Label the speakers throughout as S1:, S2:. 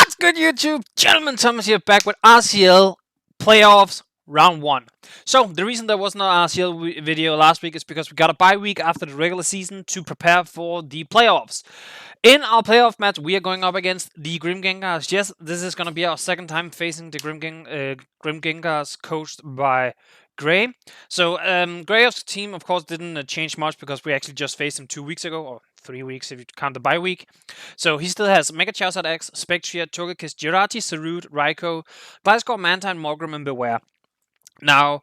S1: What's good, YouTube? Gentlemen, Thomas here, back with RCL Playoffs Round 1. So, the reason there was no RCL video last week is because we got a bye week after the regular season to prepare for the playoffs. In our playoff match, we are going up against the Grim Gengars. Yes, this is going to be our second time facing the Grim Gengars, coached by Gray. So, Gray's team, of course, didn't change much because we actually just faced him 2 weeks ago, or 3 weeks if you count the bye week. So he still has Mega Charizard X, Spectria, Togekiss, Girati, Sarud, Raikou, Gliscor, Mantine, Morgrem, and Beware. Now,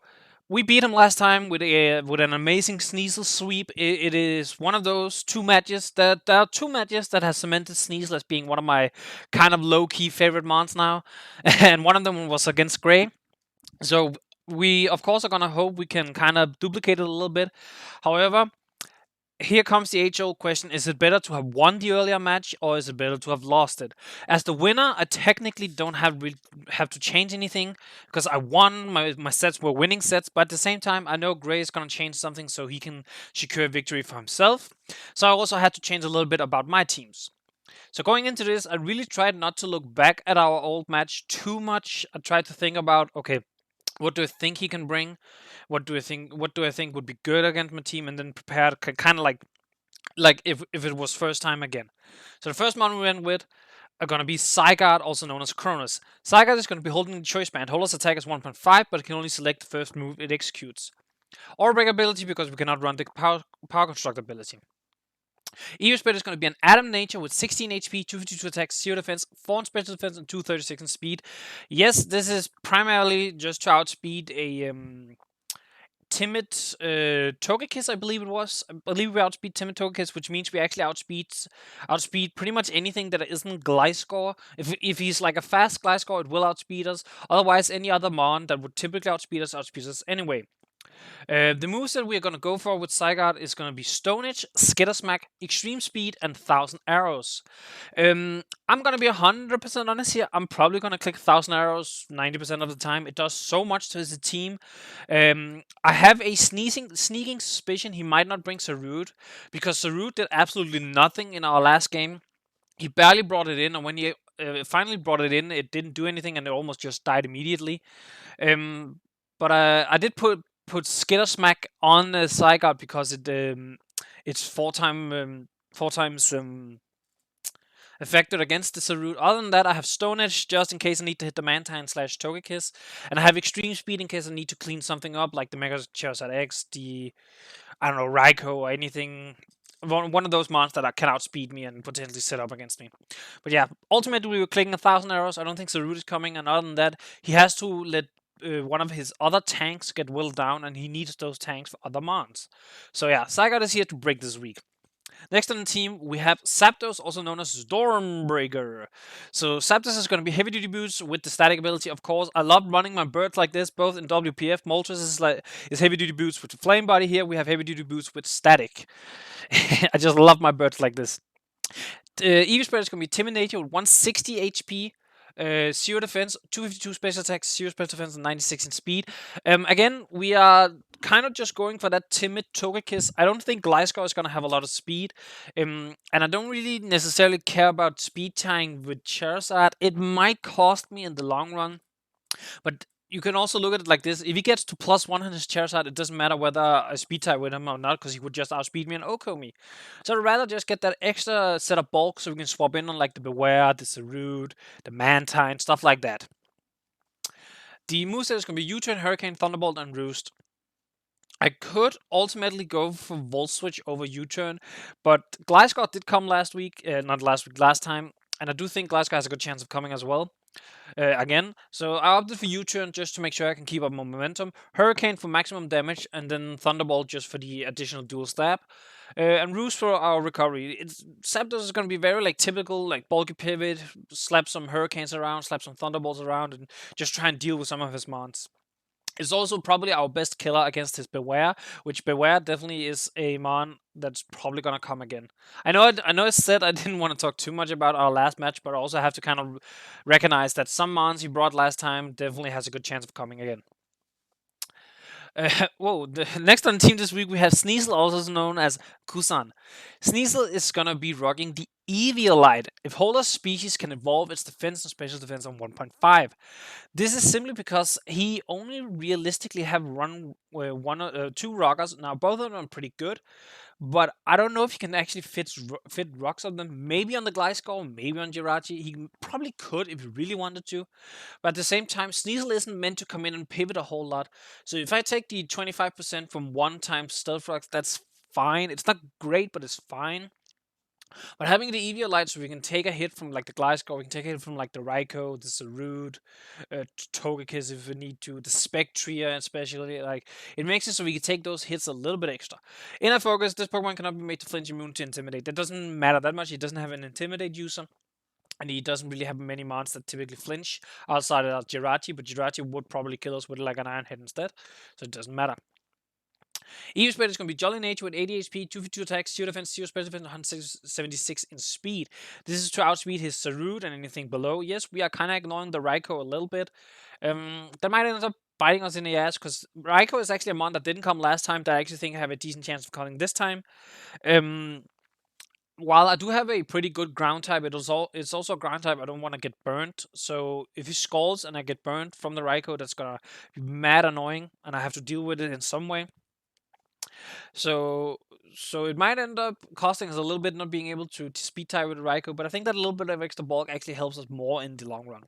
S1: we beat him last time with an amazing Sneasel sweep. It is one of those two matches that there are two matches that has cemented Sneasel as being one of my kind of low key favorite mons now, and one of them was against Gray. So we of course are gonna hope we can kind of duplicate it a little bit. However, here comes the age-old question: is it better to have won the earlier match, or is it better to have lost it? As the winner, I technically don't have to change anything because I won. My sets were winning sets, but at the same time, I know Gray is gonna change something so he can secure victory for himself. So I also had to change a little bit about my teams. So going into this, I really tried not to look back at our old match too much. I tried to think about, okay, what do I think he can bring? What do I think? What do I think would be good against my team? And then prepare kind of like if it was first time again. So the first one we went with are gonna be Zygarde, also known as Cronus. Zygarde is gonna be holding the choice band. Holder's attack is 1.5, but it can only select the first move it executes. Or break ability because we cannot run the power construct ability. Eospeed is going to be an Atom Nature with 16 HP, 252 attack, 0 defense, 4 special defense, and 236 in speed. Yes, this is primarily just to outspeed a timid Togekiss, I believe it was. I believe we outspeed timid Togekiss, which means we actually outspeed pretty much anything that isn't Gliscor. If he's like a fast Gliscor, it will outspeed us. Otherwise, any other Mon that would typically outspeeds us anyway. The moves that we're going to go for with Zygarde is going to be Stone Edge, Skitter Smack, Extreme Speed, and 1000 Arrows. I'm going to be 100% honest here. I'm probably going to click 1000 Arrows 90% of the time. It does so much to his team. I have a sneaking suspicion he might not bring Sarud, because Sarud did absolutely nothing in our last game. He barely brought it in, and when he finally brought it in, it didn't do anything, and it almost just died immediately. But I did put Skitter Smack on Zygarde because it's four times affected against the Sarud. Other than that, I have Stone Edge just in case I need to hit the Mantine / Togekiss, and I have Extreme Speed in case I need to clean something up, like the Mega Charizard X, the Raikou, or anything. One of those monsters that can outspeed me and potentially set up against me. But yeah, ultimately we were clicking 1000 arrows. I don't think Sarud is coming, and other than that, he has to let one of his other tanks get whittled down, and he needs those tanks for other mons. So yeah, Zygarde is here to break this week. Next on the team, we have Zapdos, also known as Stormbreaker. So Zapdos is going to be heavy duty boots with the static ability, of course. I love running my birds like this, both in WPF. Moltres is heavy duty boots with the flame body. Here we have heavy duty boots with static. I just love my birds like this. Eevee Spread is going to be Timid Nature with 160 HP, 0 defense, 252 special attack, 0 special defense, and 96 in speed. Again, we are kind of just going for that timid Togekiss. I don't think Gliscor is going to have a lot of speed. And I don't really necessarily care about speed tying with Charizard. It might cost me in the long run. But you can also look at it like this: if he gets to +1 on his Charizard, it doesn't matter whether I speed tie with him or not, because he would just outspeed me and OHKO me. So I'd rather just get that extra set of bulk so we can swap in on like the Beware, the Sarud, the Mantine, stuff like that. The moveset is going to be U-Turn, Hurricane, Thunderbolt, and Roost. I could ultimately go for Volt Switch over U-Turn, but Gliscor did come last time, and I do think Gliscor has a good chance of coming as well. Again, so I opted for U-Turn just to make sure I can keep up my momentum. Hurricane for maximum damage, and then Thunderbolt just for the additional dual stab. And Roost for our recovery. Zapdos is going to be very like typical, like bulky pivot, slap some Hurricanes around, slap some Thunderbolts around, and just try and deal with some of his mons. It's also probably our best killer against his Beware, which Beware definitely is a mon that's probably gonna come again. I know I said I didn't want to talk too much about our last match, but I also have to kind of recognize that some mons he brought last time definitely has a good chance of coming again. Whoa, the next on the team this week we have Sneasel, also known as Kusan. Sneasel is gonna be rocking the Eviolite. If Holder's species can evolve its defense and special defense on 1.5. This is simply because he only realistically have run two rockers. Now both of them are pretty good, but I don't know if he can actually fit rocks on them. Maybe on the Gliscor, maybe on Jirachi. He probably could if he really wanted to. But at the same time, Sneasel isn't meant to come in and pivot a whole lot. So if I take the 25% from one times Stealth Rocks, that's fine. It's not great, but it's fine. But having the Eviolite, so we can take a hit from like the Gliscor, we can take a hit from like the Raikou, the Sarud, Togekiss if we need to, the Spectria especially. Like it makes it so we can take those hits a little bit extra. In a focus, this Pokemon cannot be made to flinch, immune to Intimidate. That doesn't matter that much. He doesn't have an Intimidate user. And he doesn't really have many mons that typically flinch outside of Jirachi, but Jirachi would probably kill us with like an Iron Head instead, so it doesn't matter. Eevee Spread is going to be Jolly Nature with 80 HP, 2 attacks, 2 defense, 0 special defense, 176 in speed. This is to outspeed his Sarud and anything below. Yes, we are kind of ignoring the Raikou a little bit. That might end up biting us in the ass because Raikou is actually a mon that didn't come last time that I actually think I have a decent chance of calling this time. While I do have a pretty good ground type, it's also a ground type I don't want to get burnt. So if he scalds and I get burnt from the Raikou, that's gonna be mad annoying, and I have to deal with it in some way. So so it might end up costing us a little bit not being able to speed tie with Raikou, but I think that a little bit of extra bulk actually helps us more in the long run.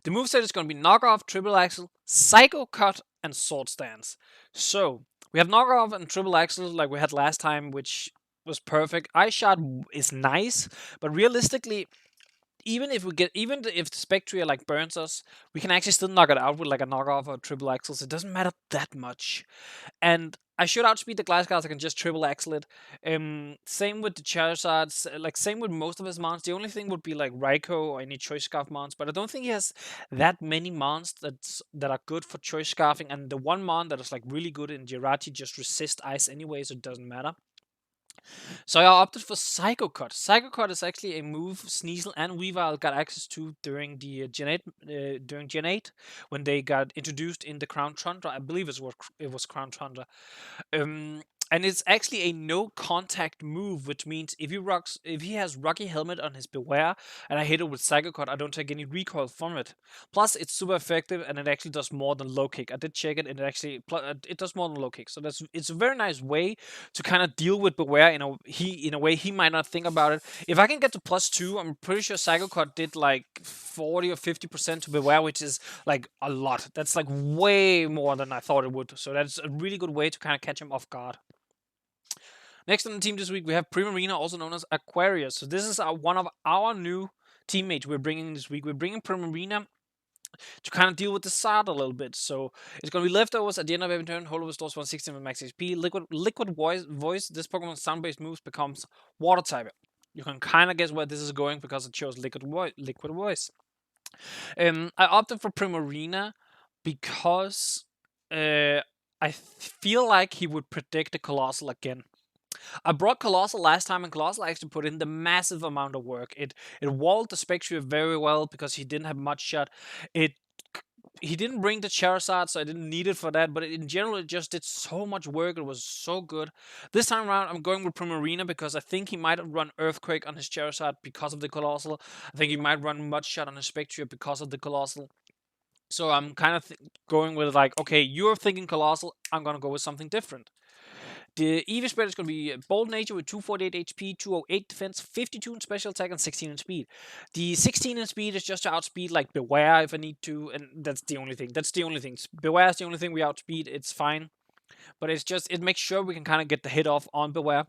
S1: The moveset is going to be Knockoff, Triple Axle, Psycho Cut, and Sword Stance. So we have Knockoff and Triple Axle like we had last time, which was perfect. Ice Shot is nice, but realistically, even if the Spectria like burns us, we can actually still knock it out with like a knockoff or triple axles. It doesn't matter that much. And I should outspeed the Gliscor, I can just triple axle it. Same with the Charizards, like same with most of his mons. The only thing would be like Raikou or any Choice Scarf mons, but I don't think he has that many mons that are good for Choice Scarfing. And the one mon that is like really good in Jirachi just resist ice anyway, so it doesn't matter. So I opted for Psycho Cut. Psycho Cut is actually a move Sneasel and Weavile got access to during the during Gen 8 when they got introduced in the Crown Tundra. I believe it was Crown Tundra. Um, and it's actually a no contact move, which means if he has Rocky Helmet on his Beware and I hit it with Psycho Cut, I don't take any recoil from it. Plus, it's super effective and it actually does more than low kick. I did check it and it does more than low kick. So it's a very nice way to kind of deal with Beware in a way he might not think about it. If I can get to +2, I'm pretty sure Psycho Cut did like 40 or 50% to Beware, which is like a lot. That's like way more than I thought it would. So that's a really good way to kind of catch him off guard. Next on the team this week, we have Primarina, also known as Aquarius. So this is one of our new teammates we're bringing this week. We're bringing Primarina to kind of deal with the Sard a little bit. So it's going to be leftovers at the end of every turn. Hollow restores 116 with max HP. Liquid voice. This Pokemon's sound-based moves becomes water type. You can kind of guess where this is going because it shows liquid voice. I opted for Primarina because I feel like he would predict the Colossal again. I brought Colossal last time, and Colossal actually put in the massive amount of work. It walled the Spectria very well because he didn't have much shot. He didn't bring the Charizard, so I didn't need it for that. But in general, it just did so much work. It was so good. This time around, I'm going with Primarina because I think he might run Earthquake on his Charizard because of the Colossal. I think he might run Mud Shot on his Spectria because of the Colossal. So I'm kind of going with like, okay, you're thinking Colossal. I'm gonna go with something different. The Eevee spread is going to be Bold Nature with 248 HP, 208 defense, 52 in special attack, and 16 in speed. The 16 in speed is just to outspeed like Beware if I need to, and that's the only thing. Beware is the only thing we outspeed. It's fine, but it makes sure we can kind of get the hit off on Beware.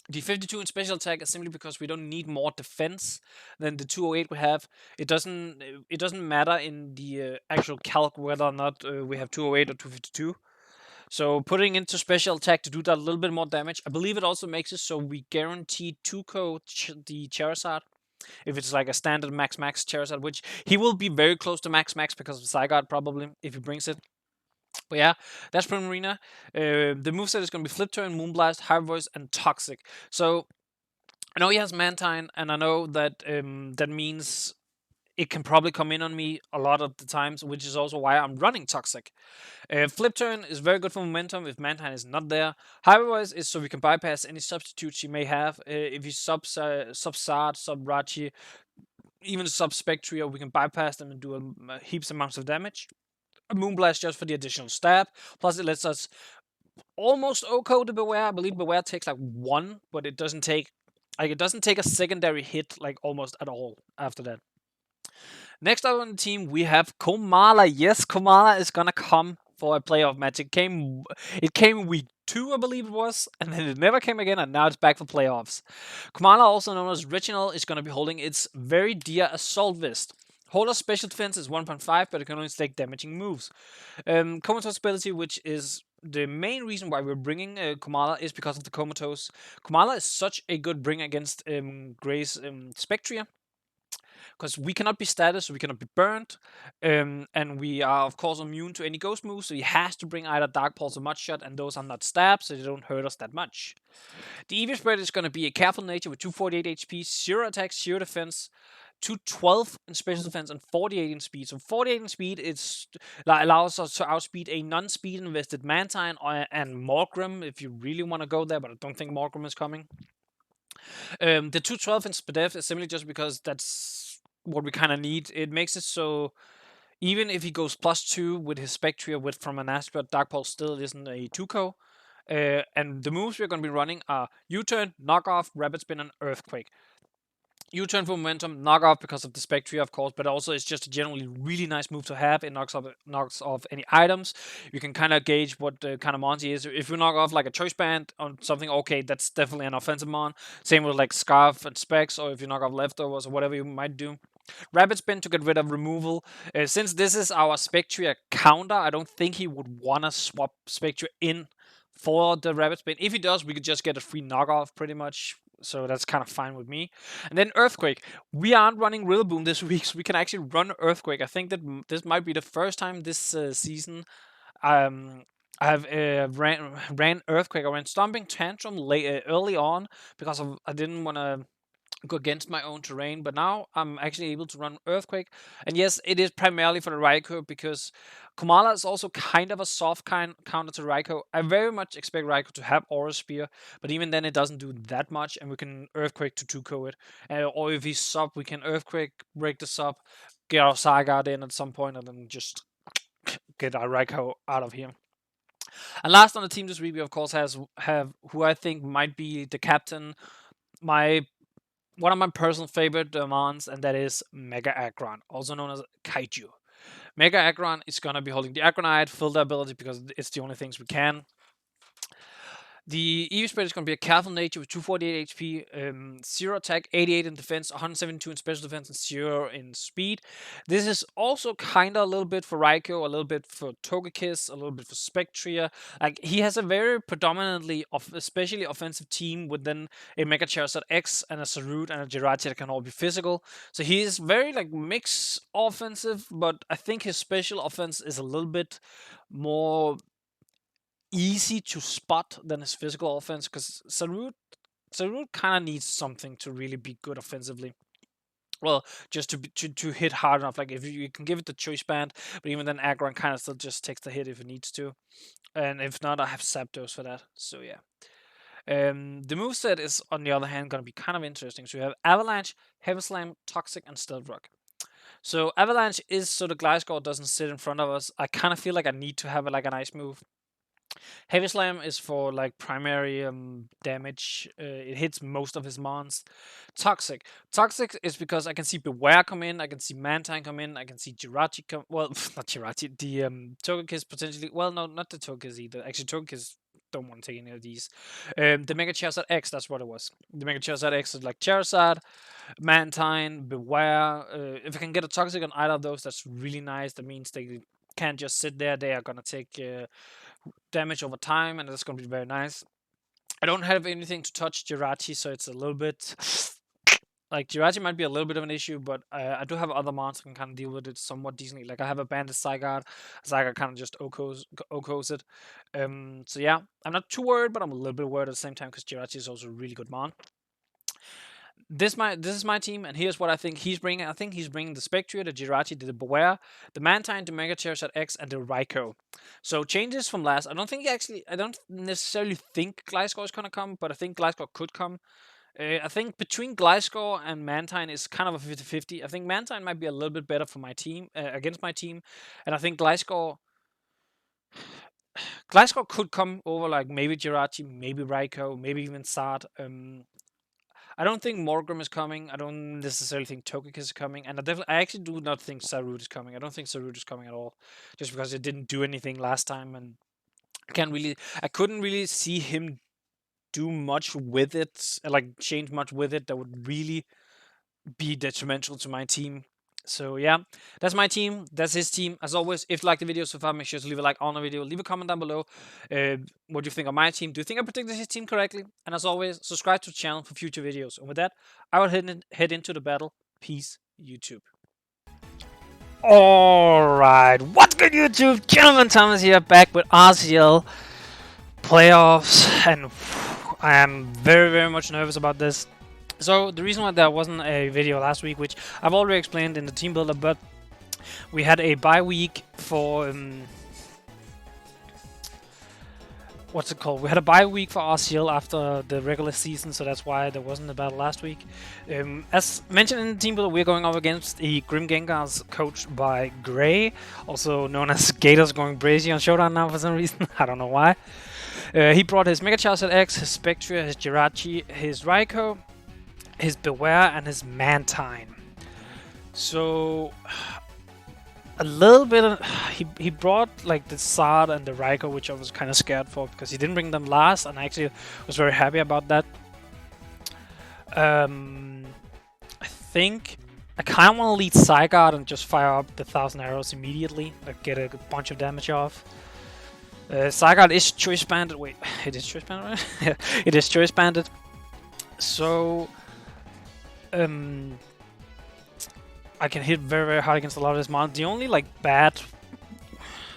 S1: The 52 in special attack is simply because we don't need more defense than the 208 we have. It doesn't matter in the actual calc whether or not we have 208 or 252. So putting into special attack to do that a little bit more damage. I believe it also makes it so we guarantee 2-co the Charizard. If it's like a standard max Charizard, which he will be very close to max because of Zygarde probably, if he brings it. But yeah, that's Primarina. The moveset is going to be Flip Turn, Moonblast, High Voice, and Toxic. So I know he has Mantine, and I know that that means it can probably come in on me a lot of the times, which is also why I'm running Toxic. Flip turn is very good for momentum if Mantine is not there. Hypervoice is so we can bypass any substitutes she may have. If you sub Sard, sub Rachi, even sub Spectria, we can bypass them and do heaps amounts of damage. A Moonblast just for the additional stab. Plus, it lets us almost OHKO the Beware. I believe Beware takes like one, but it doesn't take a secondary hit like almost at all after that. Next up on the team, we have Komala. Yes, Komala is gonna come for a playoff match. It came week 2, I believe it was, and then it never came again, and now it's back for playoffs. Komala, also known as Reginald, is gonna be holding its very dear Assault Vest. Holder's special defense is 1.5, but it can only take damaging moves. Comatose ability, which is the main reason why we're bringing Komala, is because of the Comatose. Komala is such a good bring against Grey's Spectria, because we cannot be status, so we cannot be burned, and we are of course immune to any ghost moves. So he has to bring either Dark Pulse or Mud Shot, and those are not stabs, so they don't hurt us that much. The EV spread is going to be a careful nature with 248 HP, 0 attack, 0 defense, 212 in special defense, and 48 in speed. So 48 in speed allows us to outspeed a non-speed invested Mantine and Morgrim if you really want to go there, but I don't think Morgrim is coming. The 212 in Spadef is simply just because that's what we kind of need. It makes it so even if he goes +2 with his Spectria from an Aspert, Dark Pulse still isn't a 2-co. And the moves we're going to be running are U-turn, Knockoff, Rapid Spin, and Earthquake. U-turn for momentum, Knockoff because of the Spectria, of course, but also it's just a generally really nice move to have. It knocks off any items. You can kind of gauge what kind of mon he is. If you knock off like a Choice Band on something, okay, that's definitely an offensive mon. Same with like Scarf and Specs, or if you knock off Leftovers or whatever you might do. Rapid Spin to get rid of removal. Since this is our Spectria counter, I don't think he would want to swap Spectria in for the Rapid Spin. If he does, we could just get a free knockoff pretty much. So that's kind of fine with me. And then Earthquake. We aren't running Rillaboom this week, so we can actually run Earthquake. I think that this might be the first time this season I've ran Earthquake. I ran Stomping Tantrum early on because I didn't want to go against my own terrain, but now I'm actually able to run Earthquake. And yes, it is primarily for the Raikou because Komala is also kind of a soft counter to Raikou. I very much expect Raikou to have Aura Spear, but even then it doesn't do that much, and we can Earthquake to 2-co it. Or if he's sub, we can Earthquake, break the sub, get our Zygarde in at some point, and then just get our Raikou out of here. And last on the team this week, we of course have who I think might be the captain, one of my personal favorite mons, and that is Mega Aggron, also known as Kaiju. Mega Aggron is going to be holding the Aggronite, filter ability, because it's the only things we can. The EV spread is going to be a careful nature with 248 HP, 0 attack, 88 in defense, 172 in special defense, and 0 in speed. This is also kind of a little bit for Raikou, a little bit for Togekiss, a little bit for Spectria. Like, he has a very predominantly, especially offensive team with then a Mega Charizard X and a Sarut and a Jirachi that can all be physical. So he is very like mixed offensive, but I think his special offense is a little bit more easy to spot than his physical offense, because Sarut kind of needs something to really be good offensively. Well, just to hit hard enough. Like if you can give it the Choice Band, but even then Aggron kind of still just takes the hit if it needs to. And if not, I have Zapdos for that. So yeah. The moveset is, on the other hand, going to be kind of interesting. So you have Avalanche, Heavy Slam, Toxic, and Stealth Rock. So Avalanche is so the Gliscor doesn't sit in front of us. I kind of feel like I need to have like an ice move. Heavy Slam is for like primary damage. It hits most of his mons. Toxic. Toxic is because I can see Beware come in, I can see Mantine come in, I can see Jirachi come. Well, not Jirachi. The Togekiss potentially. Well, no, not the Togekiss either. Actually, Togekiss don't want to take any of these. The Mega Charizard X, that's what it was. The Mega Charizard X is like Charizard, Mantine, Beware. If I can get a Toxic on either of those, that's really nice. That means they can't just sit there. They are gonna take damage over time, and that's going to be very nice. I don't have anything to touch Jirachi, so it's a little bit like Jirachi might be a little bit of an issue, but I do have other mons that can kind of deal with it somewhat decently. Like I have a Bandit Zygarde. Zygarde kind of just OHKOs it. So yeah, I'm not too worried, but I'm a little bit worried at the same time because Jirachi is also a really good mon. this is my team, and here's what I think he's bringing. I think he's bringing the Spectre, the Jirachi, the Beware, the Mantine, the Mega Charizard X, and the Raikou. So changes from last. I don't necessarily think Gliscor is gonna come, but I think Gliscor could come. I think between Gliscor and Mantine is kind of a 50-50. I think Mantine might be a little bit better for my team against my team, and I think Gliscor could come over like maybe Jirachi, maybe Raikou, maybe even Sard. I don't think Morgrim is coming. I don't necessarily think Togekiss is coming, and I actually do not think Sarut is coming. I don't think Sarut is coming at all, just because it didn't do anything last time, and I couldn't really see him do much with it, like change much with it that would really be detrimental to my team. So yeah, that's my team. That's his team. As always, if you like the video so far, make sure to leave a like on the video. Leave a comment down below. What do you think of my team? Do you think I predicted his team correctly? And as always, subscribe to the channel for future videos. And with that, I will head into the battle. Peace, YouTube. Alright, what's good, YouTube? Gentleman Thomas here, back with RCL Playoffs. And I am very, very much nervous about this. So the reason why there wasn't a video last week, which I've already explained in the team builder, but we had a bye week for what's it called? We had a bye week for RCL after the regular season, so that's why there wasn't a battle last week. As mentioned in the team builder, we're going up against a Grim Gengars coached by Gray, also known as Gators going crazy on Showdown now for some reason. I don't know why. He brought his Mega Charizard X, his Spectre, his Jirachi, his Raikou, his Beware, and his Mantine. So a little bit of, he brought like the Sard and the Raikou, which I was kind of scared for because he didn't bring them last, and I actually was very happy about that. I think I kind of want to lead Zygarde and just fire up the 1,000 arrows immediately, like get a bunch of damage off. Zygarde is choice banded. Wait, it is choice banded, right? Yeah, it is choice banded. So I can hit very, very hard against a lot of his mons. The only like bad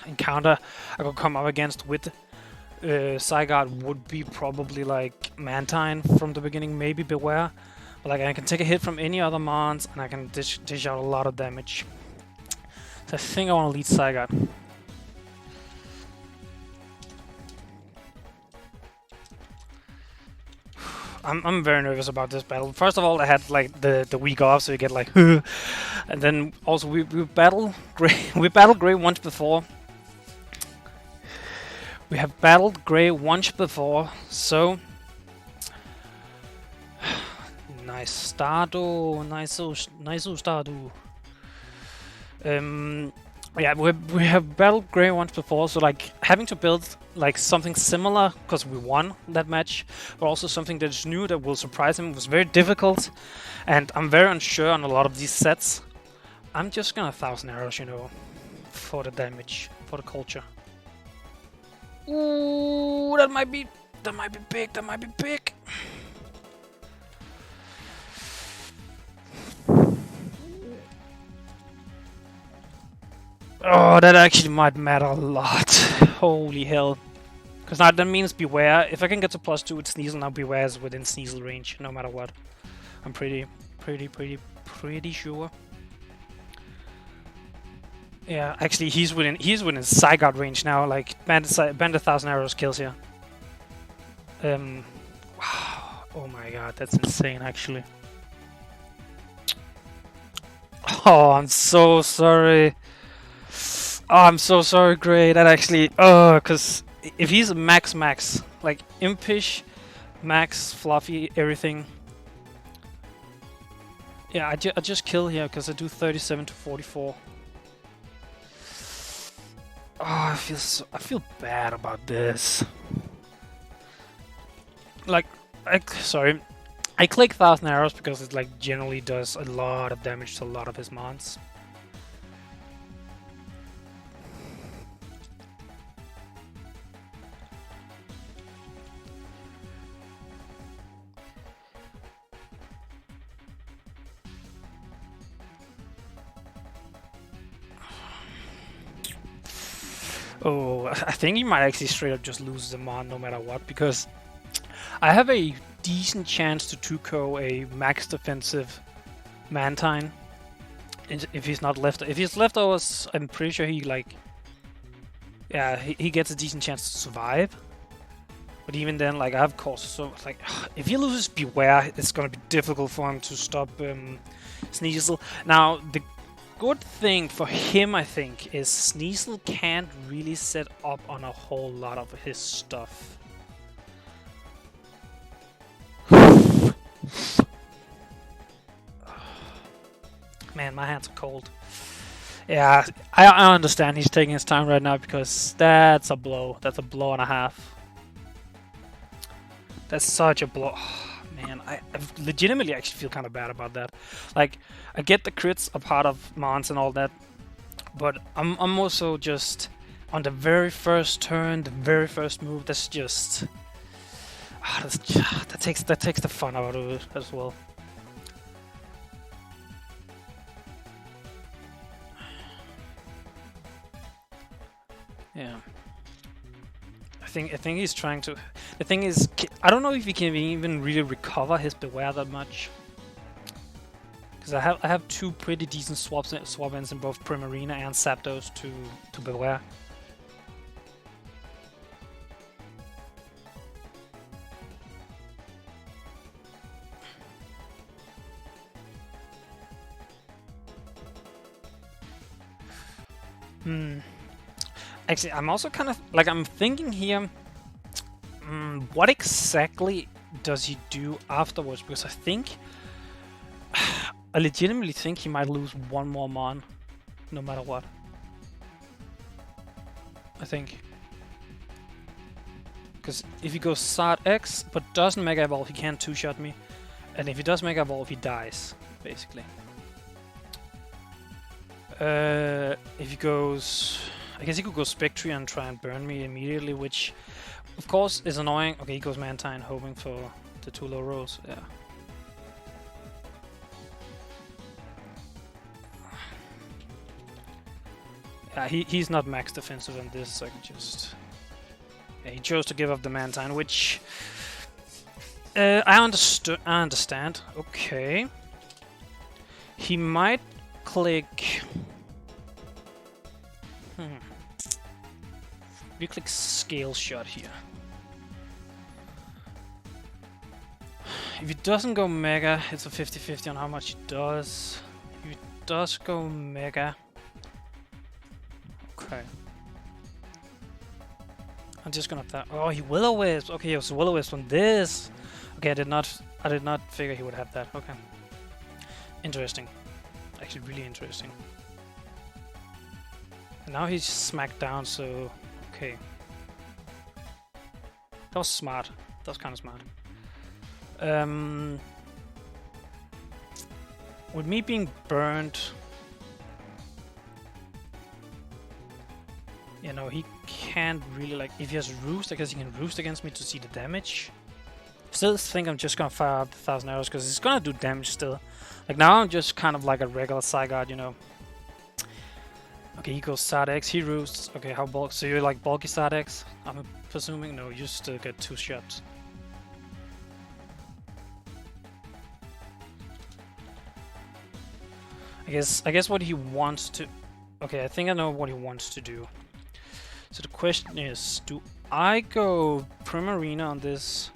S1: encounter I could come up against with Zygarde would be probably like Mantine from the beginning, maybe Beware. But like I can take a hit from any other mons and I can dish out a lot of damage. So I think I want to lead Zygarde. I'm very nervous about this battle. First of all, I had like the week off, so you get like, and then also we battled Gray. We battled Gray once before. We have battled Gray once before, so nice Stardo, nice Stardo. Yeah, we have battled Gray once before, so like having to build like something similar because we won that match, but also something that's new that will surprise him was very difficult, and I'm very unsure on a lot of these sets. I'm just gonna 1,000 arrows, you know, for the damage, for the culture. Ooh, that might be big. That might be big. Oh, that actually might matter a lot. Holy hell. Because now that means Beware. If I can get to +2 with Sneasel, now Beware is within Sneasel range, no matter what. I'm pretty sure. Yeah, actually he's within Zygarde range now, like Bandit 1,000 arrows kills here. Wow. Oh my god, that's insane actually. Oh, I'm so sorry. Oh, I'm so sorry, Gray. That actually, because if he's max, like Impish, max, Fluffy, everything. Yeah, I just kill here because I do 37 to 44. Oh, I feel bad about this. Like, sorry, I click 1,000 arrows because it like generally does a lot of damage to a lot of his mons. Oh, I think he might actually straight up just lose the mon no matter what, because I have a decent chance to 2-co a max defensive Mantine. If he's not left, if he's leftovers, I'm pretty sure he like, yeah, he gets a decent chance to survive. But even then, like, I have courses, so like, if he loses Beware, it's gonna be difficult for him to stop Sneasel. Now, the good thing for him, I think, is Sneasel can't really set up on a whole lot of his stuff. Man, my hands are cold. Yeah, I understand he's taking his time right now because that's a blow. That's a blow and a half. That's such a blow. Oh, man, I legitimately actually feel kind of bad about that. Like, I get the crits are part of Mons and all that, but I'm also just on the very first turn, the very first move. That's just that takes the fun out of it as well. Yeah. I think he's trying to. The thing is, I don't know if he can even really recover his Beware that much. Because I have two pretty decent swap ends in both Primarina and Zapdos to Beware. Actually, I'm also kind of like, I'm thinking here, what exactly does he do afterwards? Because I think, I legitimately think he might lose one more Mon, no matter what. I think. Because if he goes Sard X, but doesn't Mega Evolve, he can't 2-shot me. And if he does Mega Evolve, he dies, basically. If he goes... I guess he could go Spectre and try and burn me immediately, which, of course, is annoying. Okay, he goes Mantine, hoping for the 2 low rolls. Yeah. Yeah, he's not max defensive on this, so I can just... Yeah, he chose to give up the Mantine, which... I understand. Okay. He might click... We click Scale Shot here. If he doesn't go Mega, it's a 50-50 on how much he does. If he does go Mega... Okay. I'm just gonna... Oh, he Will-O-Wisp! Okay, he was Will-O-Wisp on this! Okay, I did not figure he would have that. Okay. Interesting. Actually, really interesting. And now he's smacked down, so... Okay. That was smart. That was kind of smart. With me being burned... You know, he can't really, like... If he has Roost, I guess he can Roost against me to see the damage. Still think I'm just gonna fire up the 1,000 arrows, because it's gonna do damage still. Like, now I'm just kind of like a regular Zygarde, you know. Okay, he goes Sard X, he Roosts. Okay, how bulky? So you're like bulky Sard X? I'm presuming? No, you still get 2 shots. I guess what he wants to... Okay, I think I know what he wants to do. So the question is, do I go Primarina on this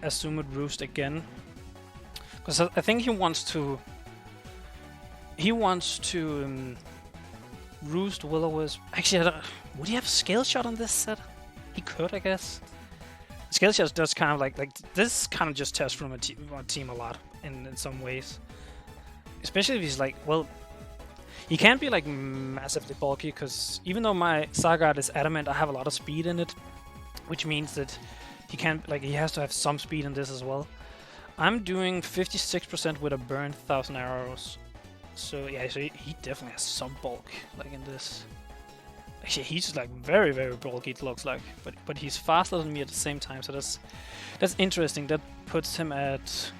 S1: Assumed Roost again? Because I think he wants to... Roost, Will-O-Wisp. Actually, would he have Scale Shot on this set? He could, I guess. Scale Shot does kind of like this kind of just tests from a team a lot in some ways. Especially if he's like, well, he can't be like massively bulky, because even though my Zygarde is adamant, I have a lot of speed in it, which means that he can't, like, he has to have some speed in this as well. I'm doing 56% with a burned 1,000 arrows. So yeah, so he definitely has some bulk, like in this. Actually, he's like very, very bulky, it looks like, but he's faster than me at the same time. So that's interesting. That puts him at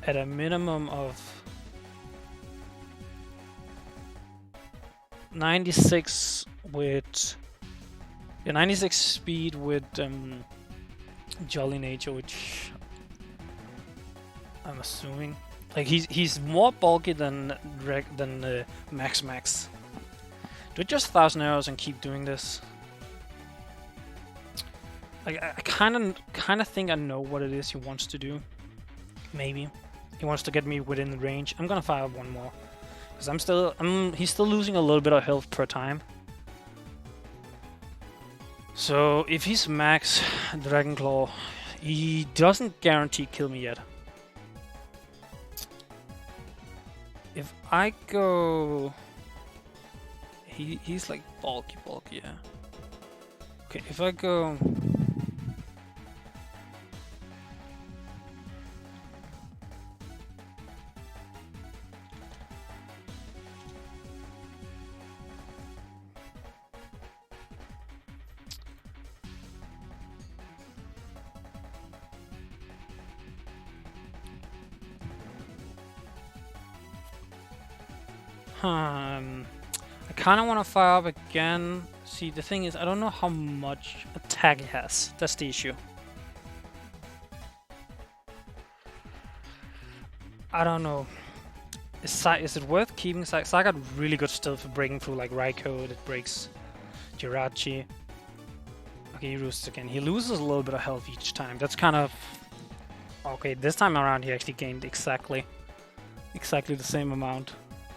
S1: a minimum of 96 with 96 speed with Jolly nature, which I'm assuming, like he's more bulky than Max. Do just 1,000 arrows and keep doing this. Like I kind of think I know what it is he wants to do. Maybe he wants to get me within the range. I'm gonna fire up one more because he's still losing a little bit of health per time. So if he's max Dragon Claw, he doesn't guarantee kill me yet. If I go, he's like bulky, yeah. Okay, if I go. I kind of want to fire up again. See, the thing is, I don't know how much attack he has. That's the issue. I don't know. Is it worth keeping Sai? Sai got really good stealth for breaking through like Raikou that breaks Jirachi. Okay, he roosts again. He loses a little bit of health each time. That's kind of... Okay, this time around he actually gained exactly the same amount.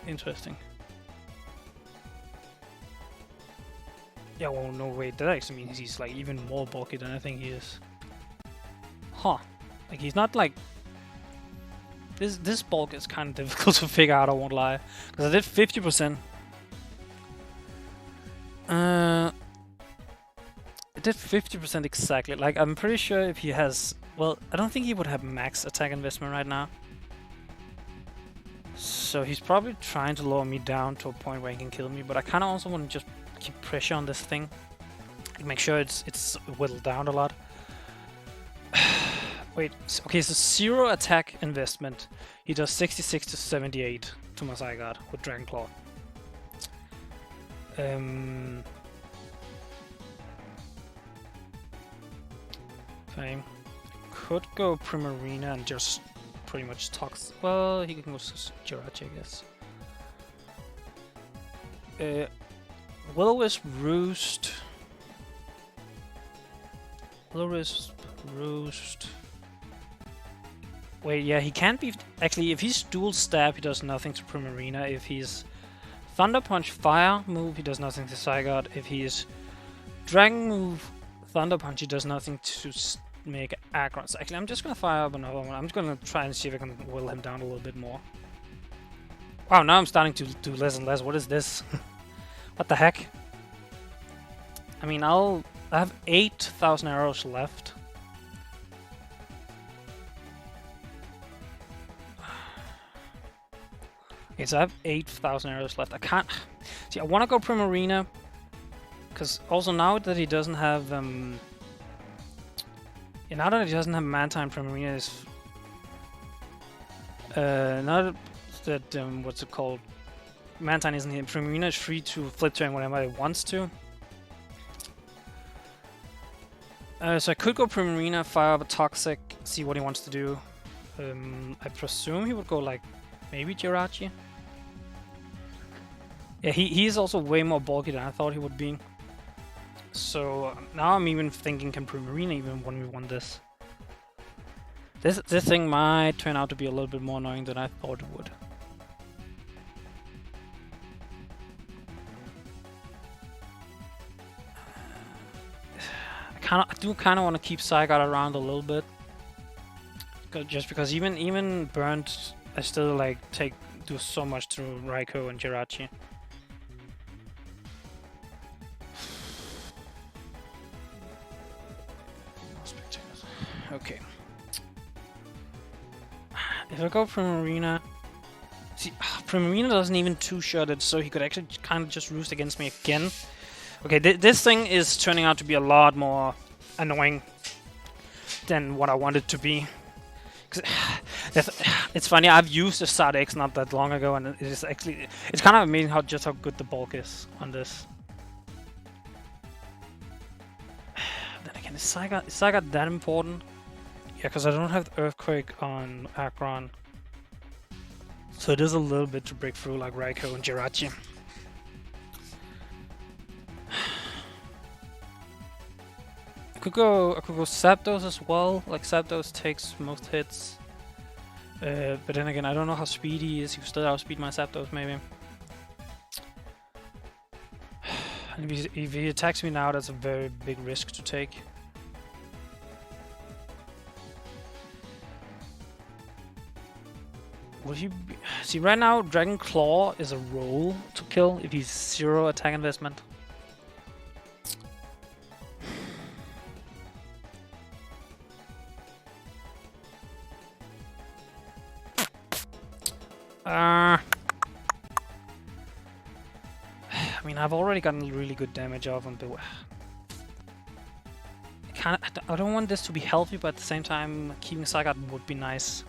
S1: Interesting. Yeah, well, no, wait, that actually means he's like even more bulky than I think he is. Huh. Like, he's not like... This bulk is kind of difficult to figure out, I won't lie. Because I did 50%. I did 50% exactly. Like, I'm pretty sure if he has... Well, I don't think he would have max attack investment right now. So he's probably trying to lower me down to a point where he can kill me, but I kind of also want to just keep pressure on this thing. Make sure it's whittled down a lot. Wait, okay, so 0 attack investment. He does 66 to 78 to my Zygarde with Dragon Claw. Okay. Could go Primarina and just pretty much talks. Well, he can go Jirachi, I guess. Will-O-Wisp Roost. Will-O-Wisp Roost. Wait, yeah, he can't be. Actually, if he's dual stab, he does nothing to Primarina. If he's Thunder Punch Fire move, he does nothing to Zygarde. If he's Dragon move, Thunder Punch, he does nothing to make aggro. So actually, I'm just gonna fire up another one. I'm just gonna try and see if I can whittle him down a little bit more. Wow, now I'm starting to do less and less. What is this? What the heck? I mean, I have 8,000 arrows left. Okay, so I have 8,000 arrows left. I can't... See, I want to go Primarina. Because also now that he doesn't have... Yeah, now that he doesn't have Mantine, Primarina is... now that... what's it called? Mantine isn't here. Primarina is free to flip turn whenever it wants to. So I could go Primarina, fire up a Toxic, see what he wants to do. I presume he would go like... Maybe Jirachi? Yeah, he's also way more bulky than I thought he would be. So now I'm even thinking, can Primarina even 1v1 this? This thing might turn out to be a little bit more annoying than I thought it would. I do kind of want to keep Zygarde around a little bit. Just because even burnt, I still like do so much to Raikou and Jirachi. Okay. If I go Primarina... See, Primarina doesn't even two-shot it, so he could actually kind of just roost against me again. Okay, this thing is turning out to be a lot more annoying than what I wanted to be. It's funny, I've used the Sard X not that long ago, and it's kind of amazing how good the bulk is on this. Then again, Man, is Zygarde that important? Yeah, because I don't have the Earthquake on Aggron. So it is a little bit to break through like Raikou and Jirachi. I could go Zapdos as well. Like Zapdos takes most hits. But then again, I don't know how speedy he is. He could still outspeed my Zapdos maybe. And if he attacks me now, that's a very big risk to take. Would he be... See, right now, Dragon Claw is a roll to kill if he's 0 attack investment. I mean, I've already gotten really good damage off him, but I don't want this to be healthy, but at the same time, keeping Zygarde would be nice.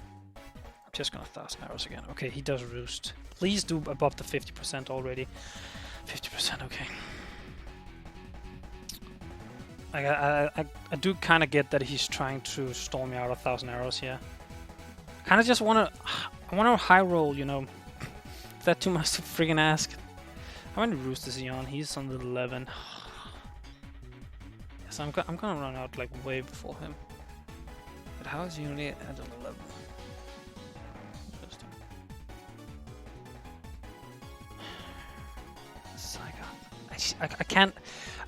S1: I'm just gonna 1,000 arrows again. Okay, he does roost. Please do above the 50% already. 50%, okay. I do kind of get that he's trying to stall me out of 1,000 arrows here. Kind of just want to high roll, you know. Is that too much to friggin' ask? How many roosts is he on? He's on the 11. Yes, I'm gonna run out like way before him. But how is he only at 11? Interesting. Zygarde. I can't.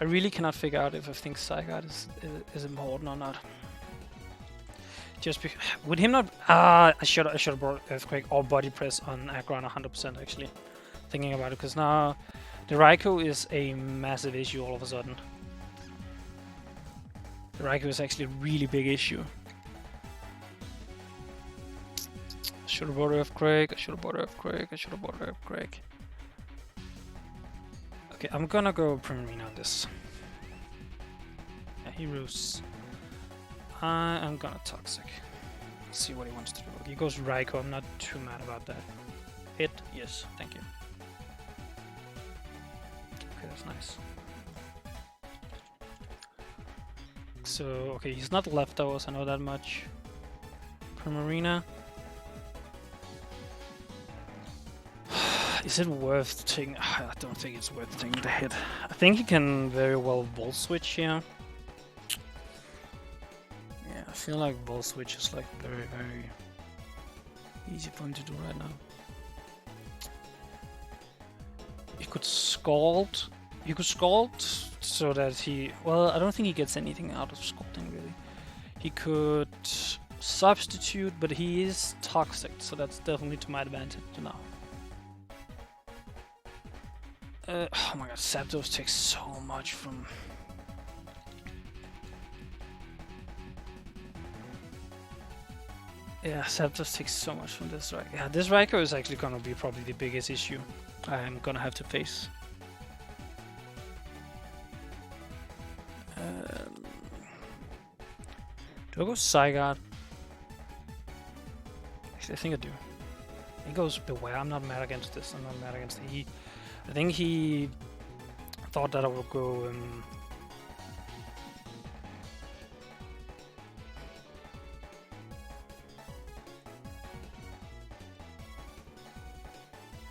S1: I really cannot figure out if I think Zygarde is important or not. Just would him not? I should have brought Earthquake or Body Press on Aggron 100% actually. Thinking about it, because now the Raikou is a massive issue all of a sudden. The Raikou is actually a really big issue. I should have brought Earthquake. I should have brought Earthquake. I should have brought Earthquake. Okay, I'm gonna go Primarina on this. Yeah, he roosts. I am gonna Toxic. Let's see what he wants to do. He goes Raikou. I'm not too mad about that. Hit? Yes, thank you. Okay, that's nice. So, okay, he's not leftovers, I know that much. Primarina. Is it worth taking... I don't think it's worth taking the hit. I think he can very well Volt Switch here. Yeah, I feel like Volt Switch is like very, very easy for him to do right now. You could Scald. You could Scald so that he... Well, I don't think he gets anything out of Scalding really. He could Substitute, but he is Toxic, so that's definitely to my advantage now. Oh my god, Zapdos takes so much from... Yeah, Zapdos takes so much from this Raikou. Yeah, this Raikou is actually gonna be probably the biggest issue I'm gonna have to face. Do I go Zygarde? Actually, I think I do. He goes Beware. I'm not mad against this. I'm not mad against it. I think he thought that I would go...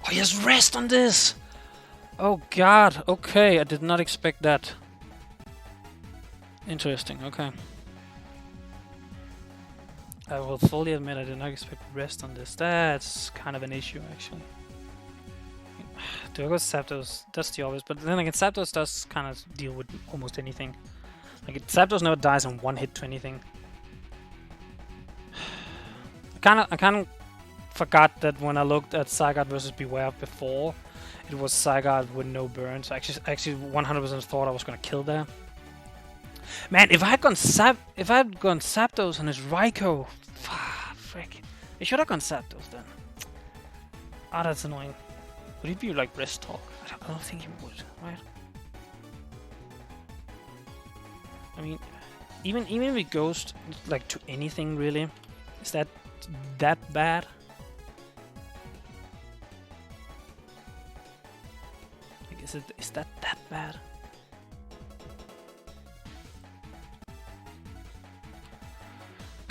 S1: Oh, he has rest on this! Oh god, okay, I did not expect that. Interesting, okay. I will fully admit I did not expect rest on this. That's kind of an issue, actually. Do I go Zapdos? That's the obvious, but then again, Zapdos does kind of deal with almost anything. Like, Zapdos never dies on one hit to anything. I kind of forgot that when I looked at Zygarde versus Beware before, it was Zygarde with no burn, so I actually 100% thought I was gonna kill there. Man, if I had gone Zapdos on his Raikou, frick. I should have gone Zapdos then. Ah, that's annoying. Would he be like Rest Talk? I don't think he would, right? I mean, even if it goes like to anything really, is that bad? Like, is that bad?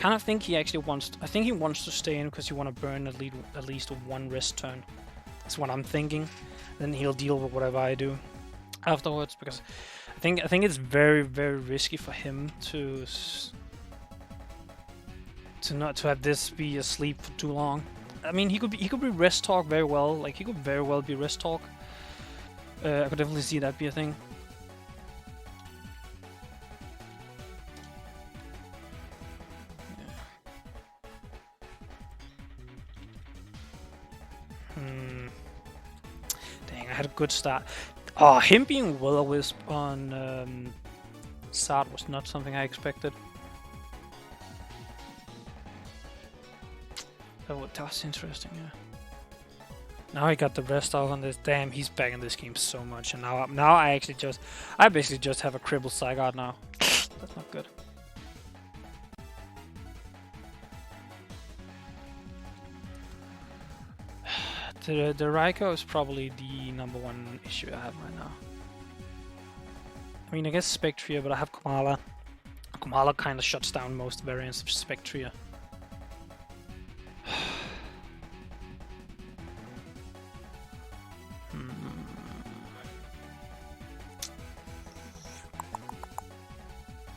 S1: kind of think he actually wants. I think he wants to stay in because he want to burn at least one rest turn. That's what I'm thinking. Then he'll deal with whatever I do afterwards, because I think it's very, very risky for him to not to have this be asleep for too long. I mean, he could be rest talk very well. Like, he could very well be rest talk. I could definitely see that be a thing. Dang, I had a good start. Oh, him being Will-O-Wisp on Zard was not something I expected. That was interesting, yeah. Now I got the rest off on this. Damn, he's back in this game so much, and now I basically just have a crippled Zygarde now. That's not good. The Raikou is probably the #1 issue I have right now. I mean, I guess Spectria, but I have Komala. Komala kind of shuts down most variants of Spectria.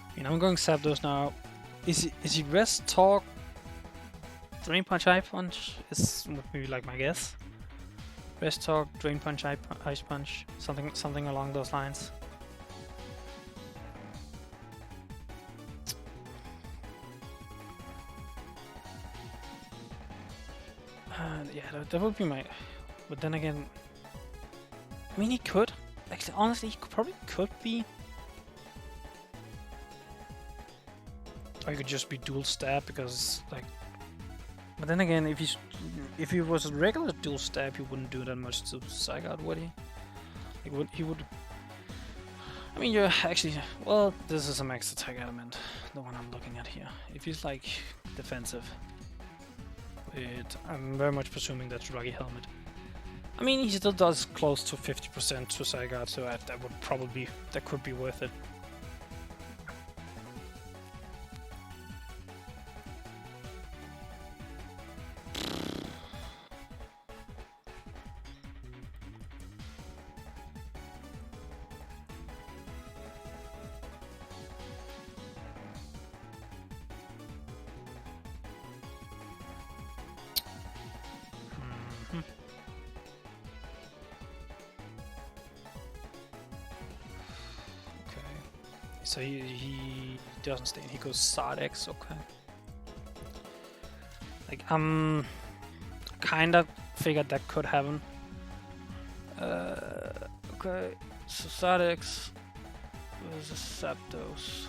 S1: I mean, I'm going Zapdos now. Is he rest talk? Drain Punch, Ice Punch is maybe like my guess. Rest talk, Drain Punch, Ice Punch, something along those lines. Yeah, that would be my. But then again, I mean, he could actually. Honestly, he probably could be. Or he could just be dual stab, because like. But then again, if he was a regular dual stab, he wouldn't do that much to Zygarde, would he? He would. I mean, you're actually. Well, this is a max attack element, the one I'm looking at here. If he's like defensive, I'm very much presuming that's Rocky Helmet. I mean, he still does close to 50% to Zygarde, so that could be worth it. So he doesn't stay in, he goes Sardex, okay. Like, kinda figured that could happen. Okay, so Sardex versus Zapdos.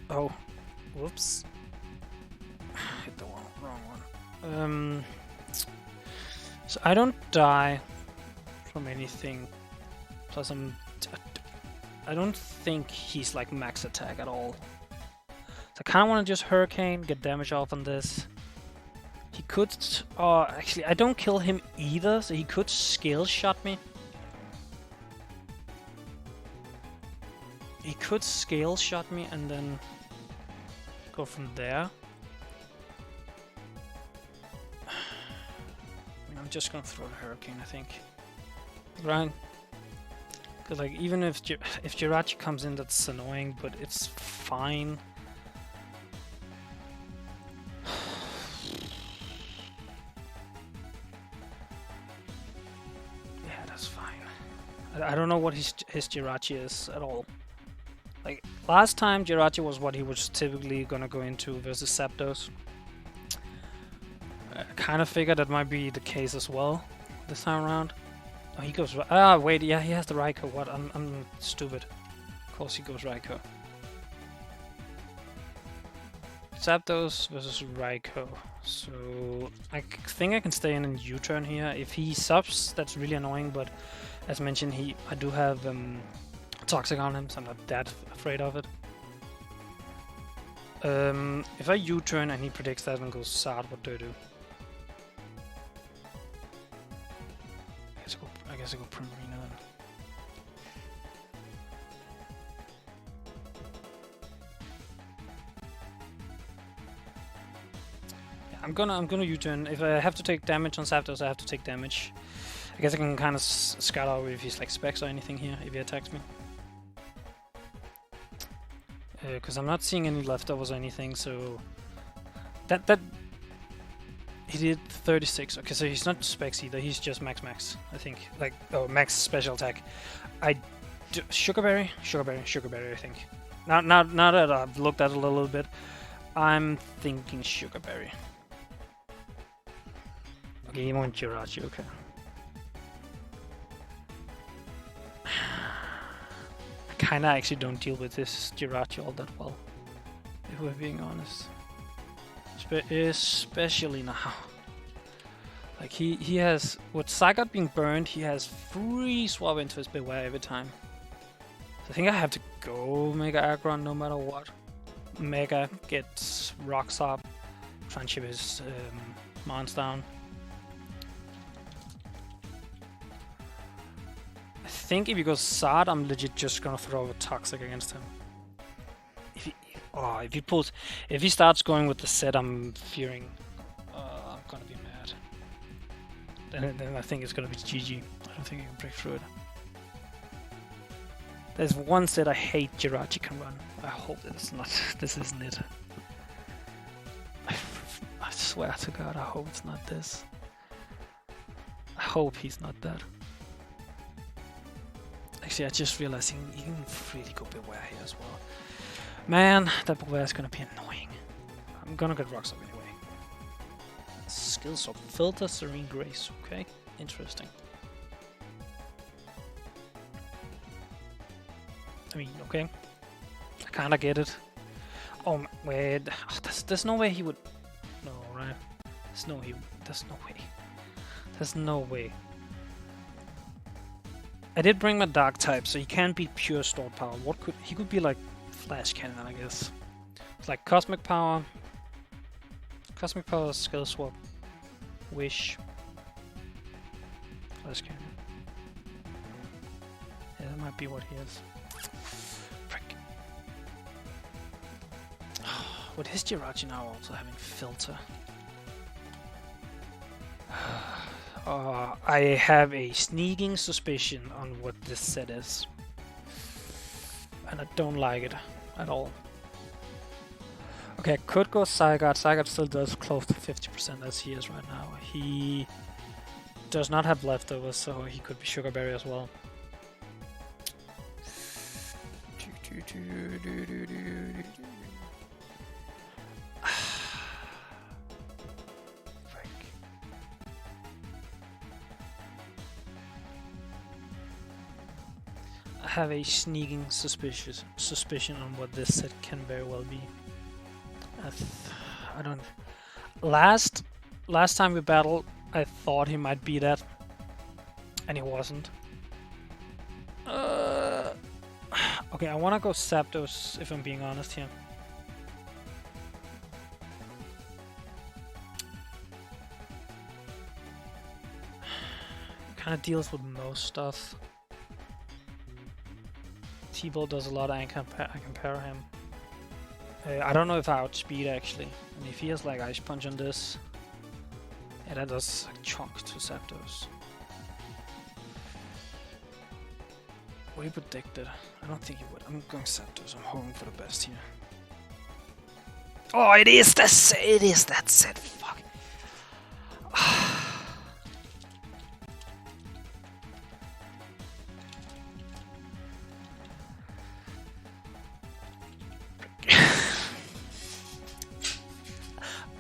S1: Oh, whoops. Hit the wrong one. So I don't die from anything. Plus I don't think he's like max attack at all. So I kinda wanna just Hurricane, get damage off on this. He could, actually I don't kill him either, so he could Scale Shot me. He could Scale Shot me and then go from there. I'm just gonna throw the Hurricane, I think. Right? Because like, even if Jirachi comes in, that's annoying, but it's fine. Yeah, that's fine. I don't know what his Jirachi is at all. Like, last time Jirachi was what he was typically gonna go into versus Zapdos. I kind of figured that might be the case as well this time around. Oh, he goes. Wait, yeah, he has the Raikou. What? I'm stupid. Of course, he goes Raikou. Zapdos versus Raikou. So I think I can stay in U-turn here. If he subs, that's really annoying. But as mentioned, I do have Toxic on him, so I'm not that afraid of it. If I U-turn and he predicts that and goes Zard, what do I do? I guess I go Primarina then. I'm gonna U-turn. If I have to take damage on Zapdos, I have to take damage. I guess I can kind of scout out if he's like specs or anything here, if he attacks me. Because I'm not seeing any leftovers or anything, so... That... He did 36. Okay, so he's not specs either, he's just max, I think. Like, oh, max special attack. Sugarberry, I think. Now that I've looked at it a little bit, I'm thinking Sugarberry. Okay, you want Jirachi, okay. I kinda actually don't deal with this Jirachi all that well, if we're being honest. Especially now. Like he has, with Zygarde being burned, he has free swap into his Beware every time. So I think I have to go Mega Aggron no matter what. Mega gets Rocks up, try and chip his Mons down. I think if he goes Sard, I'm legit just gonna throw a Toxic against him. If he starts going with the set, I'm fearing I'm gonna be mad. Then I think it's gonna be GG. I don't think he can break through it. There's one set I hate Jirachi can run. I hope this isn't it. I swear to God, I hope it's not this. I hope he's not that. Actually, I just realized he can really go Beware here as well. Man, that Beware is gonna be annoying. I'm gonna get Rocks up anyway. Skill Swap, Filter, Serene Grace. Okay, interesting. I mean, okay. I kinda get it. Oh, wait. Oh, there's no way he would... No, right? There's no way. There's no way. I did bring my Dark type, so he can't be pure stored power. He could be like Flash Cannon, I guess. It's like Cosmic Power, Skill Swap, Wish, Flash Cannon. Yeah, that might be what he is. Frick. With his Jirachi now also having Filter. I have a sneaking suspicion on what this set is. And I don't like it at all. Okay, I could go Zygarde. Zygarde still does close to 50% as he is right now. He does not have leftovers, so he could be Sugarberry as well. I have a sneaking suspicion on what this set can very well be. I don't. Last time we battled, I thought he might be that, and he wasn't. Okay, I want to go Zapdos if I'm being honest here. Kind of deals with most stuff. T-Ball does a lot, I can compare him. I don't know if I outspeed actually. And if he has like Ice Punch on this, yeah, that does like chunk to Zapdos. What do you predict it? I don't think he would. I'm going Zapdos. I'm hoping for the best here. Oh, it is that set. Fuck.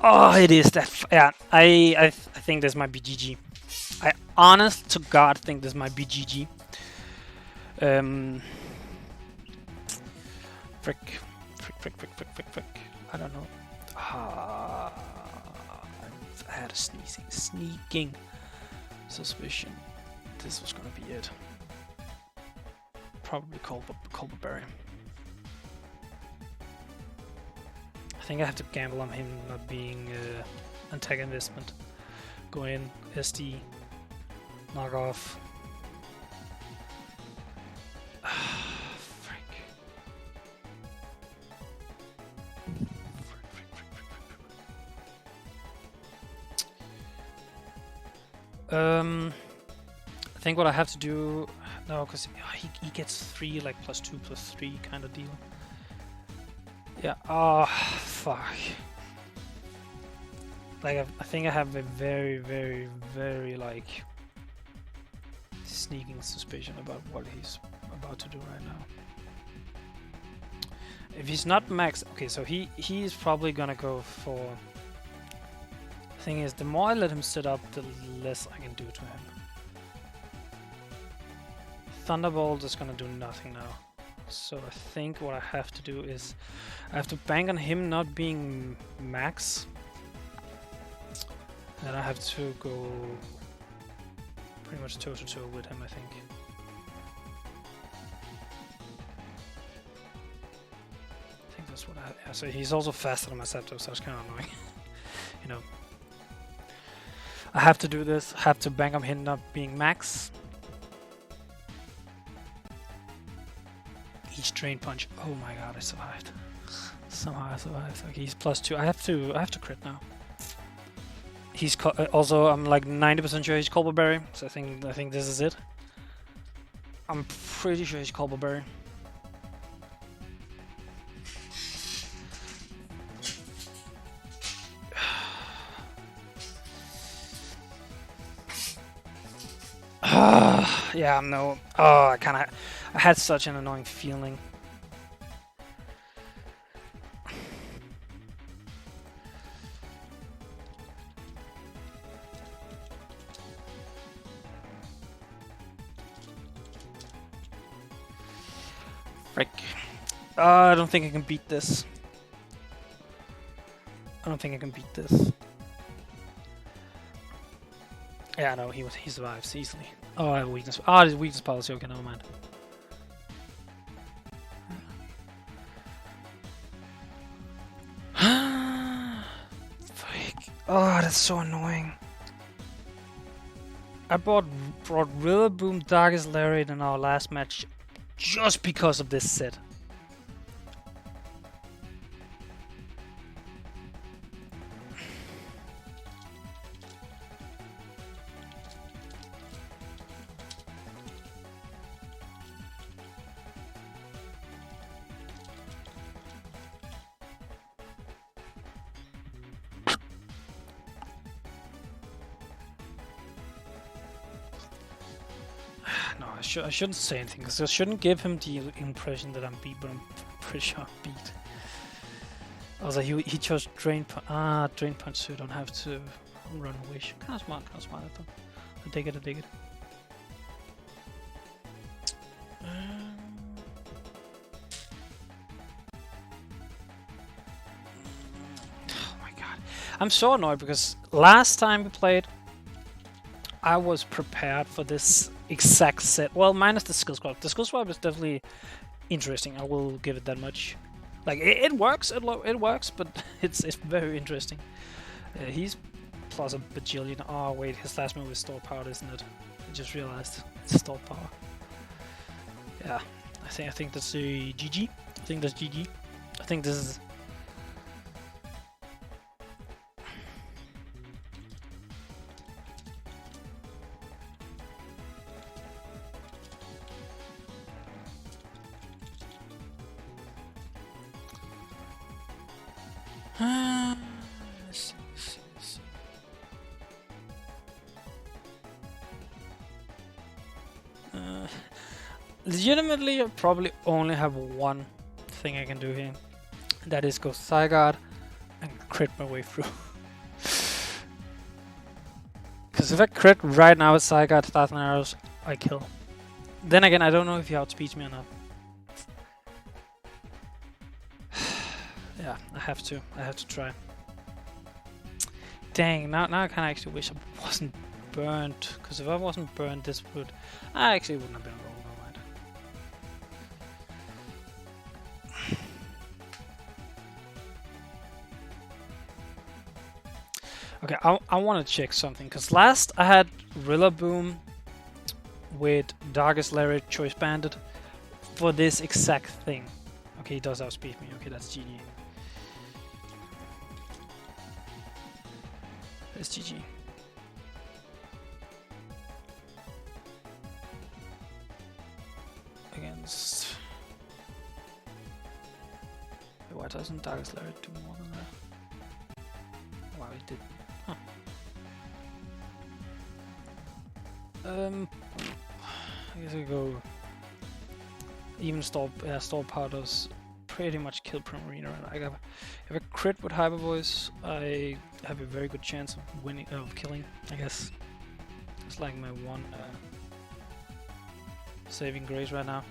S1: Oh, it is that. Yeah, I think this might be GG. I honest to God think this might be GG. Frick. I don't know. I had a sneaking suspicion this was gonna be it. Probably Culberberry. I think I have to gamble on him not being antagonist. Go in, SD, knock off. Frick. I think what I have to do... No, because he gets 3, like +2/+3 kind of deal. Yeah, oh, fuck. Like, I think I have a very, very, very, like, sneaking suspicion about what he's about to do right now. If he's not max... Okay, so he's probably gonna go for... The thing is, the more I let him sit up, the less I can do to him. Thunderbolt is gonna do nothing now. So I think what I have to do is... I have to bank on him not being max. And I have to go pretty much toe-to-toe with him, I think. I think that's what I... Yeah, so he's also faster than my Scepter, so it's kind of annoying. You know. I have to do this. I have to bank on him not being max. Each drain punch. Oh my god, I survived. Somehow I survived. Okay, he's +2. I have to crit now. He's also, I'm like 90% sure he's Colberberry, so I think this is it. I'm pretty sure he's Colberberry. Yeah, no. Oh, I had such an annoying feeling. Frick. I don't think I can beat this. I don't think I can beat this. Yeah, no, he survives easily. Oh, I have a weakness. Ah, his weakness policy. Okay, never mind. Frick. Oh, that's so annoying. I brought Rillaboom, Darkest Lariat in our last match just because of this set. No, I shouldn't say anything, because I shouldn't give him the impression that I'm beat, but I'm pretty sure I'm beat. Also, he chose Drain Punch. Drain Punch, so you don't have to run away. Kind of smart, I dig it, Oh my god. I'm so annoyed, because last time we played, I was prepared for this exact set. Well, minus the skill swap. The skill swap is definitely interesting. I will give it that much. Like it works. It works, but it's very interesting. He's plus a bajillion. Oh wait, his last move is store power, isn't it? I just realized it's store power. Yeah, I think that's a GG. I think that's GG. I think this is. Let's see. Legitimately, I probably only have one thing I can do here. That is go Zygarde and crit my way through. Because if I crit right now with Zygarde, Thousand Arrows, I kill. Then again, I don't know if he outspeeds me or not. Yeah, I have to try. Dang, now I kind of actually wish I wasn't burnt, because if I wasn't burnt, this would... I actually wouldn't have been a roll, never mind. Okay, I want to check something, because last I had Rillaboom with Darkest Lariat Choice Banded for this exact thing. Okay, he does outspeed me. Okay, that's GG. That's GG. balanced. Why doesn't Darkest Lariat do more than that? Wow, it did. Huh. I guess I go. Even store powders pretty much kill Primarina. I have a crit with Hyper Voice. I have a very good chance of winning, of killing. I guess it's like my one saving grace right now.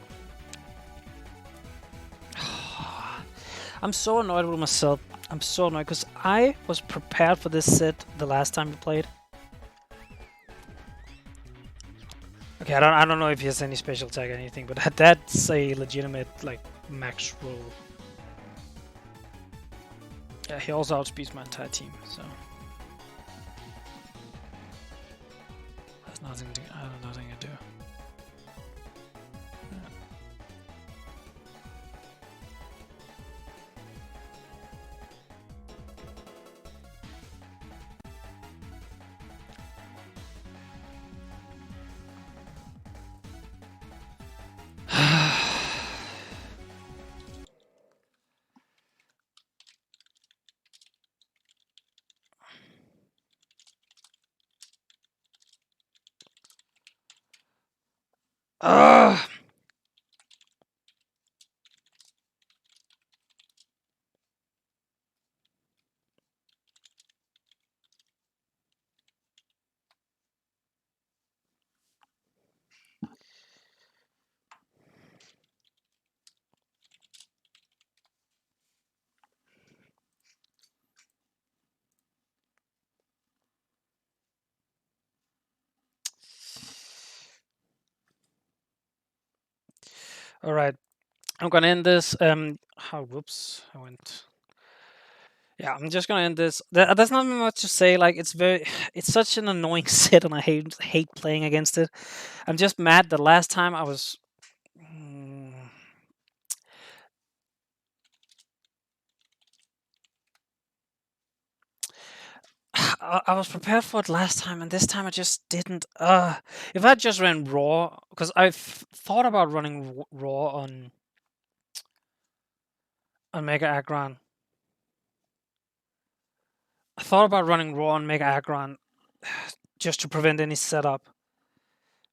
S1: I'm so annoyed with myself. I'm so annoyed because I was prepared for this set the last time we played. Okay, I don't know if he has any special attack or anything, but that's a legitimate like max roll. Yeah, he also outspeeds my entire team, so that's nothing. I have nothing to do. Ugh. All right, I'm gonna end this. Whoops, I went. Yeah, I'm just gonna end this. There's not much to say. Like it's such an annoying set, and I hate playing against it. I'm just mad. The last time I was. I was prepared for it last time, and this time I just didn't. If I just ran raw, because I've thought about running raw on Mega Aggron. I thought about running raw on Mega Aggron just to prevent any setup,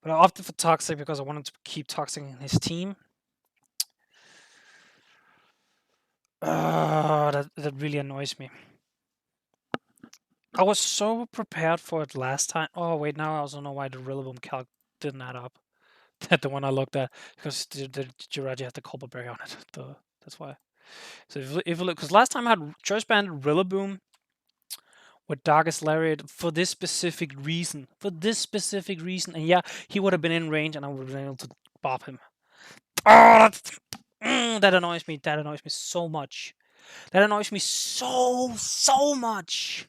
S1: but I opted for Toxic because I wanted to keep Toxic in his team. That really annoys me. I was so prepared for it last time. Oh wait, now I also know why the Rillaboom calc didn't add up. That the one I looked at, because the Jirachi had the Cobble Berry on it. That's why. So if you look, because last time I had Choice Band Rillaboom with Darkest Lariat for this specific reason. And yeah, he would have been in range and I would have been able to bop him. Oh, that annoys me. That annoys me so much. That annoys me so much.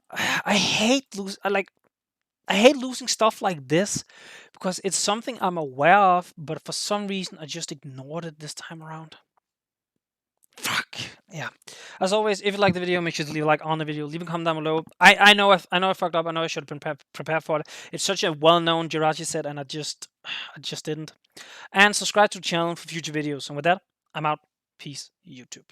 S1: I hate losing stuff like this because it's something I'm aware of, but for some reason I just ignored it this time around. Fuck. Yeah. As always, if you like the video, make sure to leave a like on the video. Leave a comment down below. I know I fucked up. I know I should have been prepared for it. It's such a well-known Jirachi set, and I just didn't. And subscribe to the channel for future videos. And with that, I'm out. Peace, YouTube.